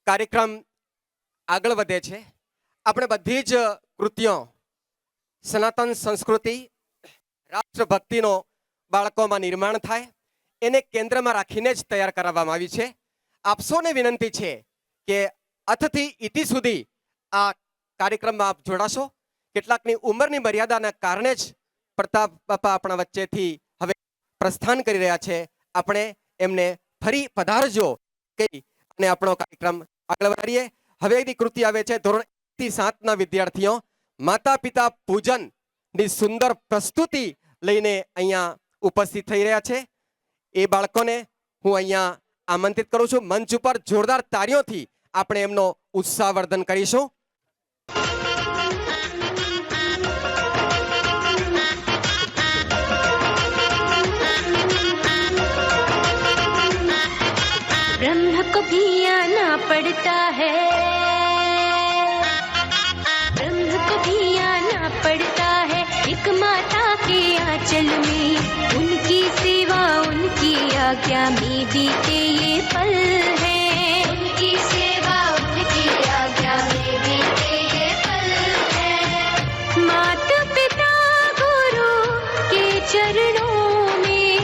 કાર્યક્રમ આગળ વધે છે. આપણે બધી જ કૃતિઓ સનાતન સંસ્કૃતિ રાષ્ટ્રભક્તિનો બાળકોમાં નિર્માણ થાય એને કેન્દ્રમાં રાખીને જ તૈયાર કરવામાં આવી છે. આપ સૌને વિનંતી છે કે અથથી ઇતિ સુધી આ કાર્યક્રમમાં આપ જોડાશો. કેટલાકની ઉંમરની મર્યાદાના કારણે જ પ્રતાપ બાપા આપણા વચ્ચેથી હવે પ્રસ્થાન કરી રહ્યા છે. આપણે એમને ફરી પધારજો કહી અને આપણો કાર્યક્રમ આગળ વધારીએ. હવે એની કૃતિ આવે છે ધોરણ 1 થી 7ના વિદ્યાર્થીઓ માતા પિતા પૂજનની સુંદર પ્રસ્તુતિ લઈને અહીંયા ઉપસ્થિત થઈ રહ્યા છે. એ બાળકોને હું અહીંયા આમંત્રિત કરું છું. મંચ ઉપર જોરદાર તાળીઓથી આપણે એમનો ઉત્સાહવર્ધન કરીશું. ब्रह्म को भी आना पड़ता है, ब्रह्म को भी आना पड़ता है एक माता के आंचल में, उनकी सेवा उनकी आज्ञा में बीते ये पल है, उनकी सेवा उनकी आज्ञा में बीते ये पल है। माता पिता गुरु के चरणों में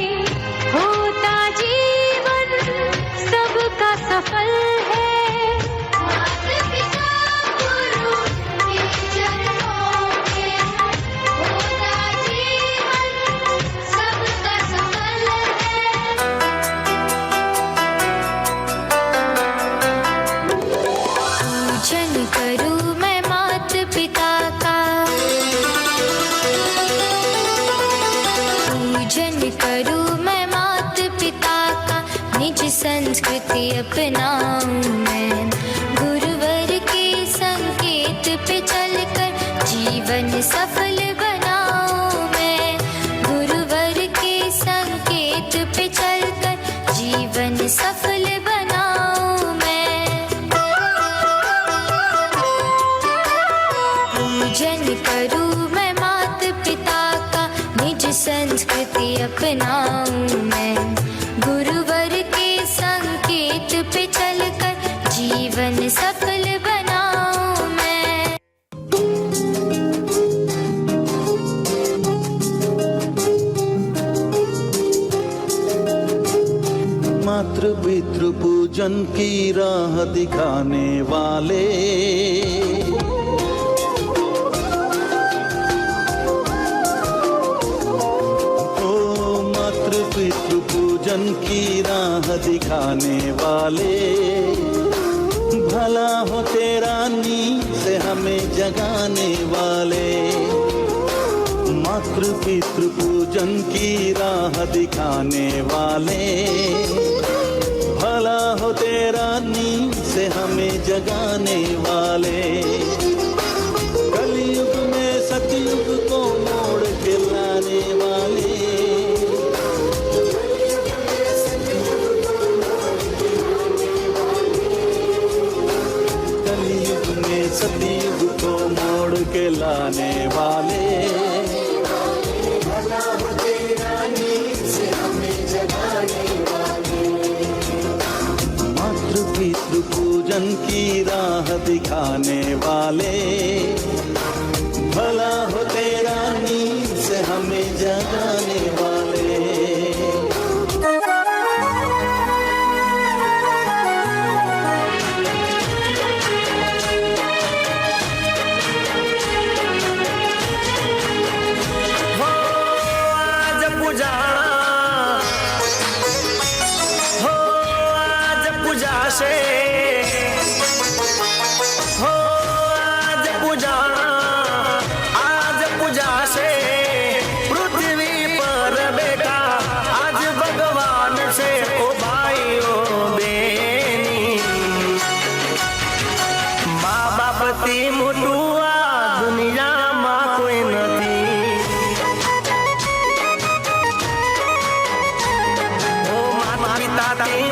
होता जीवन सबका सफल है, माता पिता गुरु के चरणों में होता जीवन सबका सफल है। पूजन करूं मैं माता पिता का, पूजन करूं मैं माता पिता का, निज संस्कृति अपनाऊं मैं, गुरुवर के संकेत पे चलकर जीवन सफल बनाऊं मैं, गुरुवर के संकेत पे चलकर जीवन सफल बनाऊं मैं। पूजन करूं मैं माता पिता का, निज संस्कृति अपनाऊं मैं, गुरुवर के संकेत पे चलकर जीवन सफल बनाऊं मैं। मातृ पितृ पूजन की राह दिखाने वाले, ओ मातृ पितृ पूजन की राह दिखाने वाले, भला हो तेरा नींद से हमें जगाने वाले, मातृ पितृ पूजन की राह दिखाने वाले, भला हो तेरा नींद से हमें जगाने वाले, कलयुग में सतयुग को मोड़ के लाने वाले, कलयुग में सतयुग को मोड़ के लाने वाले, मातृ पितृ पूजन की राह दिखाने वाले, भला हो तेरा नींद से हमें जगाने वाले।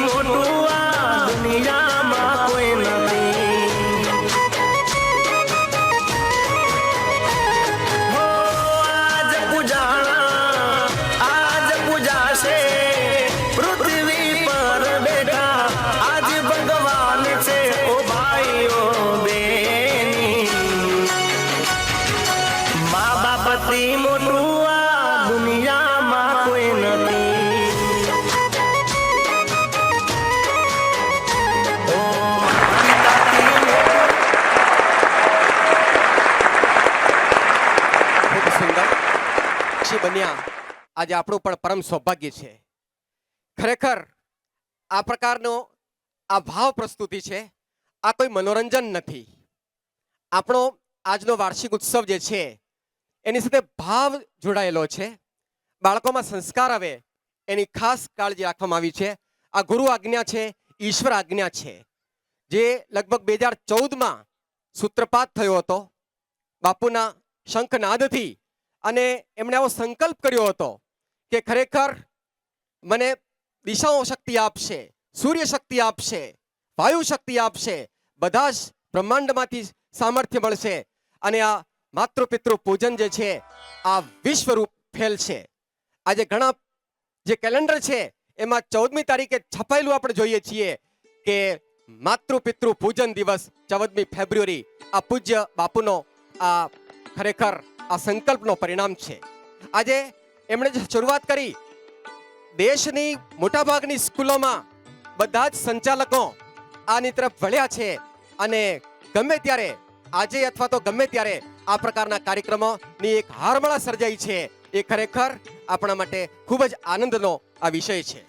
મોટું આ દુનિયામાં બન્યા આજે આપણું પણ પરમ સૌભાગ્ય છે. ખરેખર આ પ્રકારનો આ ભાવ પ્રસ્તુતિ છે, આ કોઈ મનોરંજન નથી. આપણો આજનો વાર્ષિક ઉત્સવ જે છે એની સાથે ભાવ જોડાયેલો છે. બાળકોમાં સંસ્કાર આવે એની ખાસ કાળજી રાખવામાં આવી છે. આ ગુરુ આજ્ઞા છે, ઈશ્વર આજ્ઞા છે, જે લગભગ 2014માં સૂત્રપાત થયો હતો બાપુના શંખનાદથી. અને એમણે આવો સંકલ્પ કર્યો હતો કે ખરેખર મને દિશાઓ શક્તિ આપશે, સૂર્ય શક્તિ આપશે, વાયુ શક્તિ આપશે, બધા જ બ્રહ્માંડમાંથી સામર્થ્ય મળશે અને આ માતૃપિતૃ પૂજન જે છે આ વિશ્વરૂપ ફેલશે. આજે ઘણા જે કેલેન્ડર છે એમાં 14મી તારીખે છપાયેલું આપણે જોઈએ છીએ કે માતૃપિતૃ પૂજન દિવસ 14મી ફેબ્રુઆરી. આ પૂજ્ય બાપુનો આ ખરેખર આ સંકલ્પનો પરિણામ છે. આજે એમણે જે શરૂઆત કરી, દેશની મોટાભાગની સ્કૂલોમાં બધા જ સંચાલકો આની તરફ વળ્યા છે અને ગમે ત્યારે આજે અથવા તો ગમે ત્યારે આ પ્રકારના કાર્યક્રમોની એક હારમાળા સર્જાઈ છે. એ ખરેખર આપણા માટે ખૂબ જ આનંદનો આ વિષય છે.